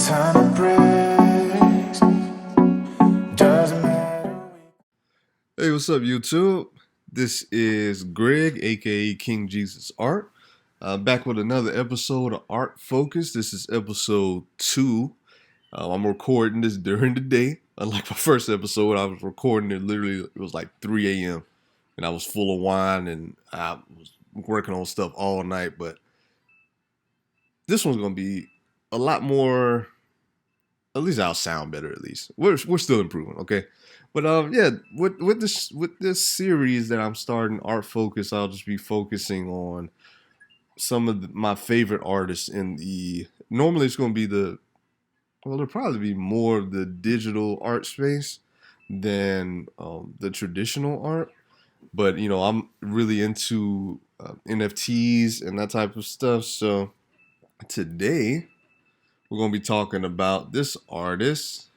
time breaks. Doesn't matter. Hey, what's up, YouTube? This is Greg, aka KingJesusArt, back with another episode of Art Focus. This is episode 2. I'm recording this during the day. Unlike my first episode, I was recording it literally, it was like 3 a.m. and I was full of wine and I was working on stuff all night. But this one's going to be a lot more, at least I'll sound better at least. We're still improving, okay? But yeah, with this series that I'm starting, Art Focus, I'll just be focusing on some of my favorite artists in the. Normally, it's going to be there'll probably be more of the digital art space than the traditional art. But I'm really into NFTs and that type of stuff. So today we're going to be talking about this artist.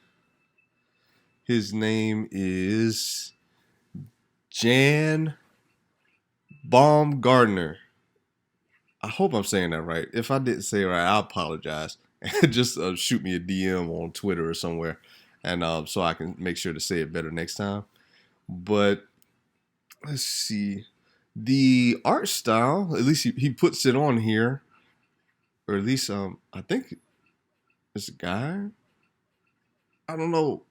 His name is Jan Baumgartner. I hope I'm saying that right. If I didn't say it right, I apologize. Just shoot me a DM on Twitter or somewhere, and so I can make sure to say it better next time. But let's see. The art style, at least he puts it on here, or at least I think it's a guy. I don't know.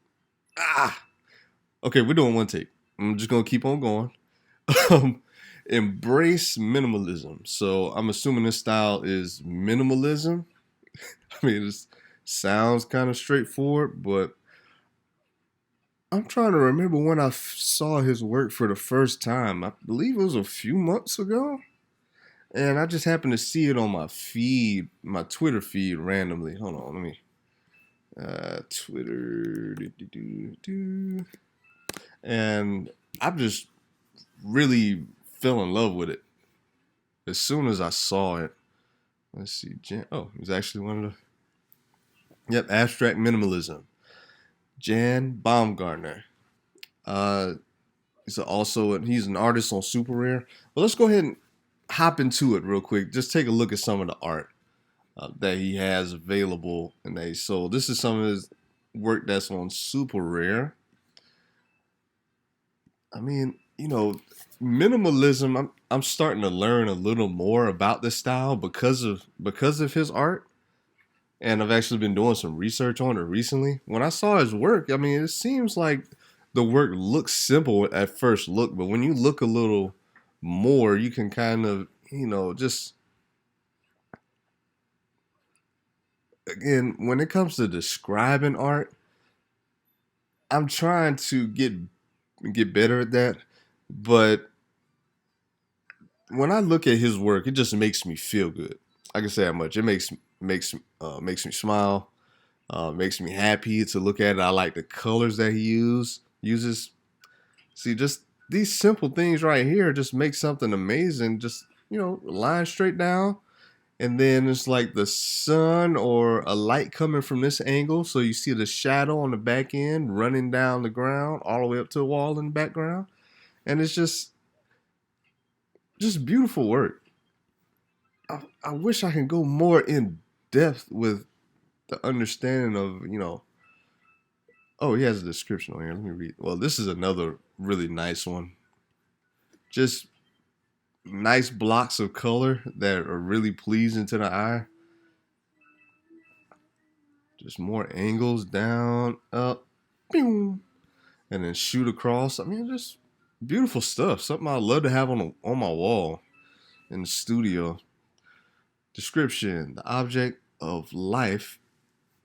Okay, we're doing one take. I'm just gonna keep on going. Embrace minimalism. So I'm assuming this style is minimalism. I mean, it sounds kind of straightforward, but I'm trying to remember when I saw his work for the first time. I believe it was a few months ago. And I just happened to see it on my feed, my Twitter feed randomly. Hold on, let me. Twitter. And I just really fell in love with it as soon as I saw it. Let's see. He's actually one of the. Yep, abstract minimalism. Jan Baumgartner. He's an artist on Super Rare. Well, let's go ahead and hop into it real quick. Just take a look at some of the art that he has available and that he sold. This is some of his work that's on Super Rare. I mean, minimalism. I'm starting to learn a little more about this style because of his art, and I've actually been doing some research on it recently. When I saw his work, I mean, it seems like the work looks simple at first look, but when you look a little more, you can kind of, just again, when it comes to describing art, I'm trying to get better at that, but when I look at his work, it just makes me feel good. I can say that much. It makes me smile, makes me happy to look at it. I like the colors that he uses. See, just these simple things right here just make something amazing. Just line straight down, and then it's like the sun or a light coming from this angle, so you see the shadow on the back end running down the ground all the way up to the wall in the background, and it's just beautiful work. I wish I could go more in depth with the understanding of, Oh, he has a description on here. Let me read. Well, this is another really nice one. Just nice blocks of color that are really pleasing to the eye. Just more angles, down, up, boom, and then shoot across. I mean, just beautiful stuff. Something I love to have on my wall in the studio. Description: the object of life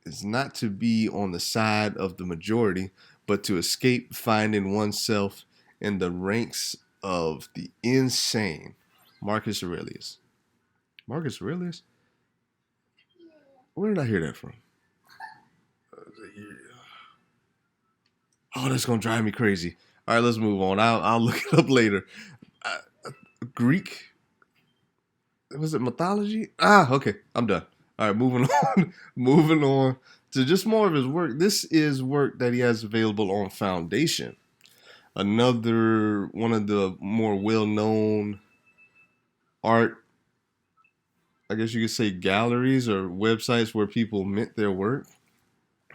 is not to be on the side of the majority, but to escape finding oneself in the ranks of the insane. Marcus Aurelius. Marcus Aurelius? Where did I hear that from? Oh, that's gonna drive me crazy. All right, let's move on. I'll look it up later. Greek? Was it mythology? Okay, I'm done. All right, moving on. Moving on to just more of his work. This is work that he has available on Foundation. Another one of the more well-known art, I guess you could say, galleries or websites where people mint their work.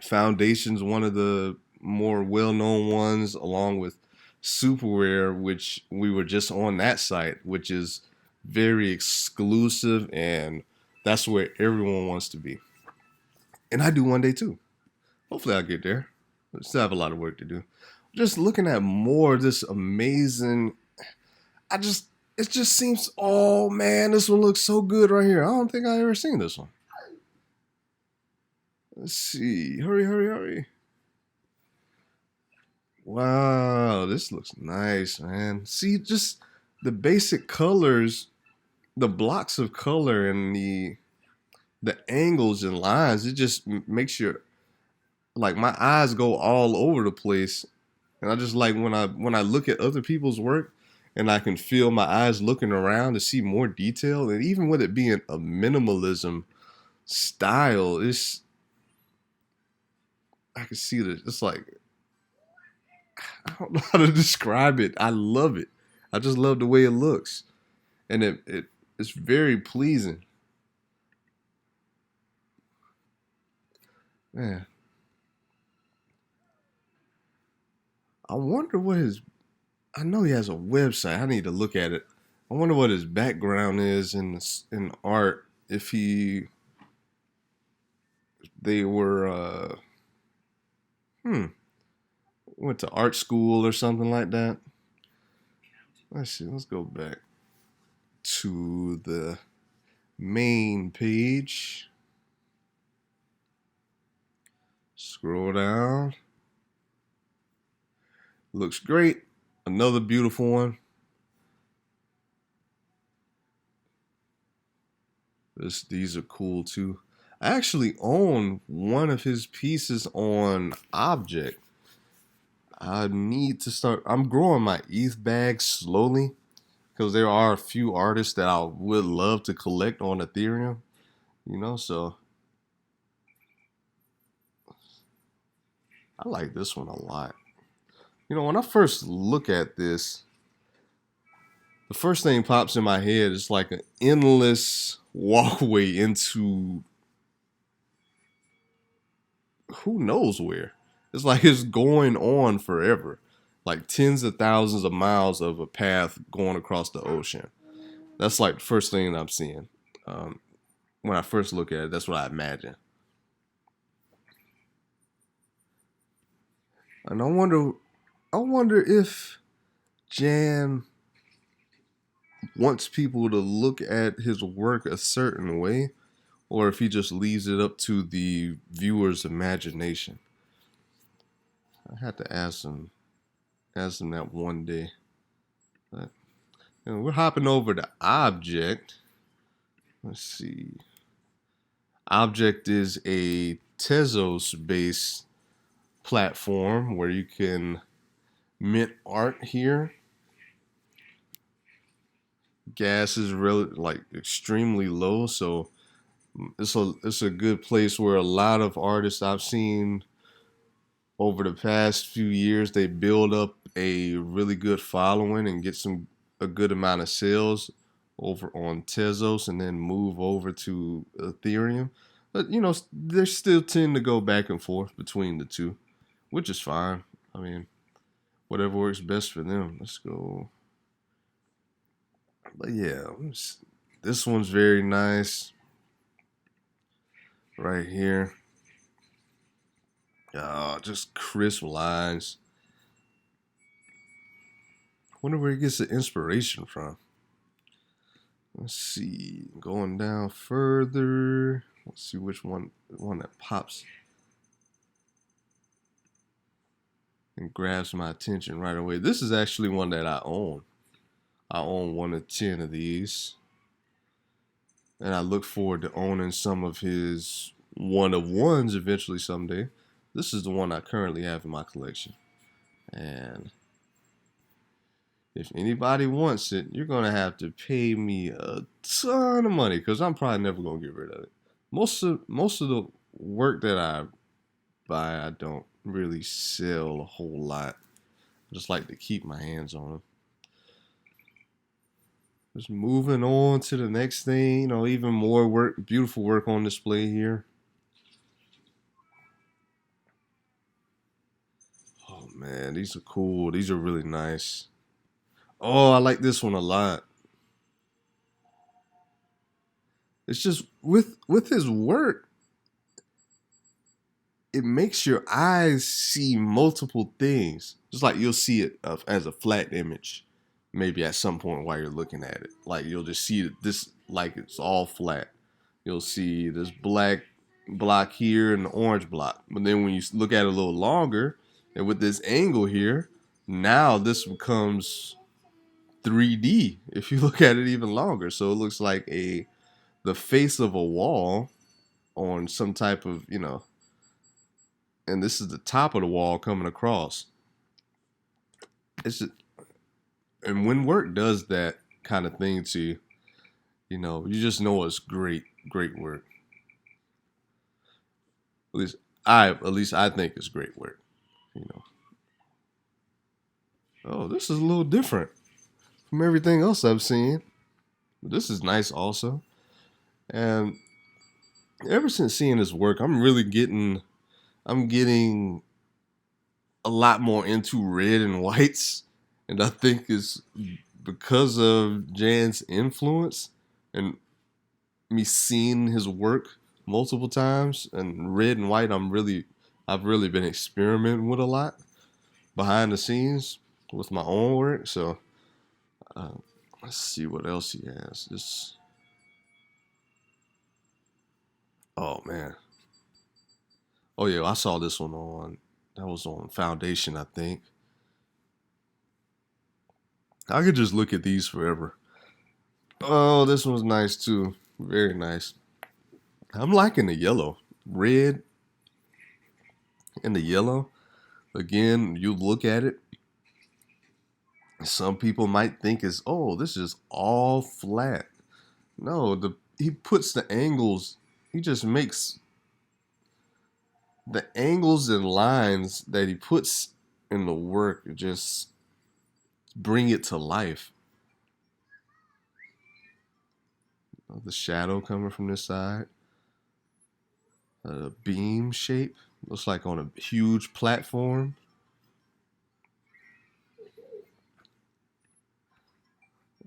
Foundation's one of the more well-known ones, along with Superwear, which we were just on that site, which is very exclusive, and that's where everyone wants to be. And I do one day too. Hopefully I'll get there. I still have a lot of work to do. Just looking at more of this amazing, it just seems, oh man, this one looks so good right here. I don't think I ever seen this one. Let's see. Hurry, hurry, hurry. Wow, this looks nice, man. See, just the basic colors, the blocks of color, and the angles and lines. It just makes your, like, my eyes go all over the place. And I just like when I look at other people's work, and I can feel my eyes looking around to see more detail. And even with it being a minimalism style, I can see that it's like, I don't know how to describe it. I love it. I just love the way it looks, and it's very pleasing. Man, I wonder what his. I know he has a website. I need to look at it. I wonder what his background is in art. If they were went to art school or something like that. Let's see. Let's go back to the main page. Scroll down. Looks great. Another beautiful one. These are cool too. I actually own one of his pieces on Object. I need to start. I'm growing my ETH bag slowly because there are a few artists that I would love to collect on Ethereum. So I like this one a lot. When I first look at this, the first thing pops in my head is like an endless walkway into who knows where. It's like it's going on forever, like tens of thousands of miles of a path going across the ocean. That's like the first thing that I'm seeing. When I first look at it, that's what I imagine. And I wonder if Jan wants people to look at his work a certain way, or if he just leaves it up to the viewer's imagination. I had to ask him that one day. But we're hopping over to Object. Let's see. Object is a Tezos-based platform where you can mint art here. Gas is really like extremely low, so it's a good place where a lot of artists I've seen over the past few years, they build up a really good following and get a good amount of sales over on Tezos, and then move over to Ethereum. But they still tend to go back and forth between the two, which is fine. I mean, whatever works best for them. Let's go. But yeah, this one's very nice right here. Just crisp lines. Wonder where he gets the inspiration from. Let's see. Going down further. Let's see which one that pops and grabs my attention right away. This is actually one that I own. I own 1 of 10 of these. And I look forward to owning some of his 1 of 1s eventually someday. This is the one I currently have in my collection. And if anybody wants it, you're going to have to pay me a ton of money, because I'm probably never going to get rid of it. Most of the work that I buy, I don't really sell a whole lot. I just like to keep my hands on them. Just moving on to the next thing, even more work, beautiful work on display here. man, these are cool. These are really nice. Oh, I like this one a lot. It's just with his work, it makes your eyes see multiple things. Just like you'll see it as a flat image, maybe at some point while you're looking at it. Like you'll just see this like it's all flat. You'll see this black block here and the orange block. But then when you look at it a little longer, and with this angle here, now this becomes 3D if you look at it even longer. So it looks like the face of a wall on some type of, and this is the top of the wall coming across. It's just, and when work does that kind of thing to you, you just know it's great work. At least I think it's great work. You know. Oh, this is a little different from everything else I've seen. This is nice also. And ever since seeing his work, I'm getting a lot more into red and whites. And I think it's because of Jan's influence and me seeing his work multiple times. And red and white, I've really been experimenting with a lot behind the scenes with my own work. So uh, let's see what else he has. Oh man. Oh yeah, I saw this one that was on Foundation, I think. I could just look at these forever. Oh, this one's nice too. Very nice. I'm liking the yellow. Red and the yellow. Again, you look at it. Some people might think this is all flat. No, he puts the angles, he just makes the angles and lines that he puts in the work just bring it to life. The shadow coming from this side. A beam shape. Looks like on a huge platform.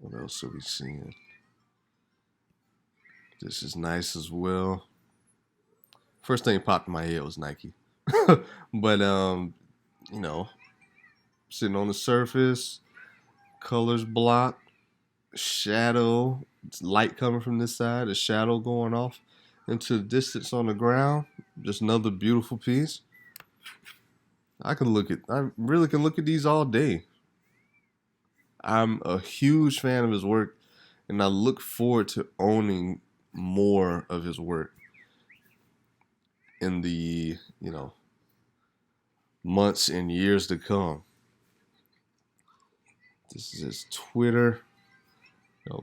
What else are we seeing? This is nice as well. First thing popped in my head was Nike. But sitting on the surface, colors block, shadow, it's light coming from this side, a shadow going off into the distance on the ground. Just another beautiful piece. I really can look at these all day. I'm a huge fan of his work, and I look forward to owning more of his work in the, months and years to come. This is his Twitter.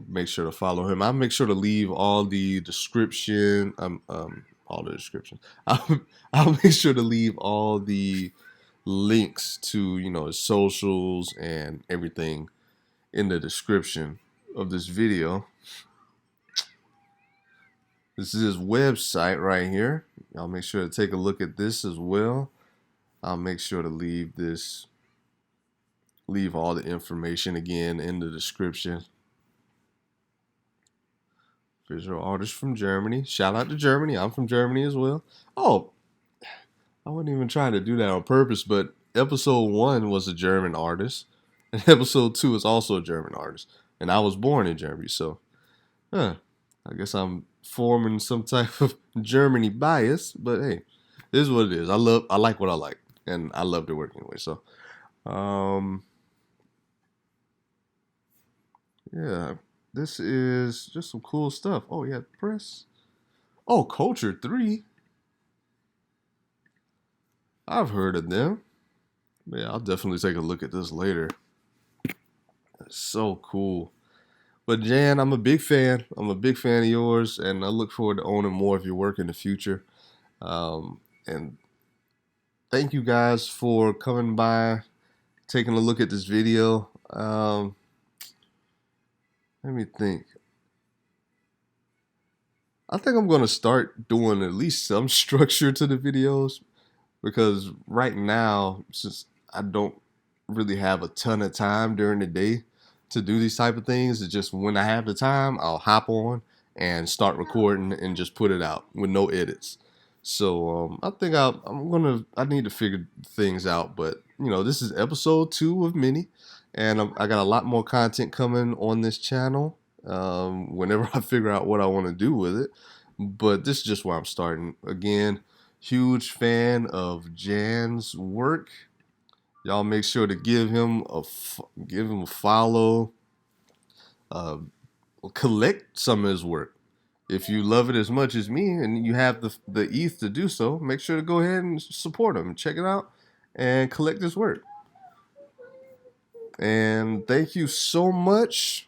Make sure to follow him. I'll make sure to leave all the description. All the description. I'll make sure to leave all the links to his socials and everything in the description of this video. This is his website right here. I'll make sure to take a look at this as well. I'll make sure to leave all the information again in the description. Visual artist from Germany. Shout out to Germany. I'm from Germany as well. Oh, I wasn't even trying to do that on purpose, but episode 1 was a German artist, and episode 2 is also a German artist. And I was born in Germany, so I guess I'm forming some type of Germany bias, but hey, this is what it is. I like what I like, and I love their work anyway. So, yeah, this is just some cool stuff. Oh yeah, press. Oh, Culture 3. I've heard of them. Yeah, I'll definitely take a look at this later. That's so cool. But Jan, I'm a big fan. I'm a big fan of yours, and I look forward to owning more of your work in the future. And thank you guys for coming by, taking a look at this video. Let me think. I think I'm going to start doing at least some structure to the videos, because right now, since I don't really have a ton of time during the day to do these type of things. It's just when I have the time, I'll hop on and start recording and just put it out with no edits. So I think I need to figure things out. But this is episode 2 of many, and I got a lot more content coming on this channel. Whenever I figure out what I want to do with it. But this is just where I'm starting. Again, huge fan of Jan's work. Y'all make sure to give him a follow. Collect some of his work. If you love it as much as me and you have the ETH to do so, make sure to go ahead and support him. Check it out and collect his work. And thank you so much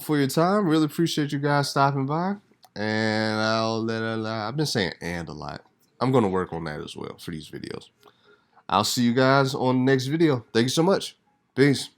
for your time. Really appreciate you guys stopping by. And I've been saying "and" a lot. I'm going to work on that as well for these videos. I'll see you guys on the next video. Thank you so much. Peace.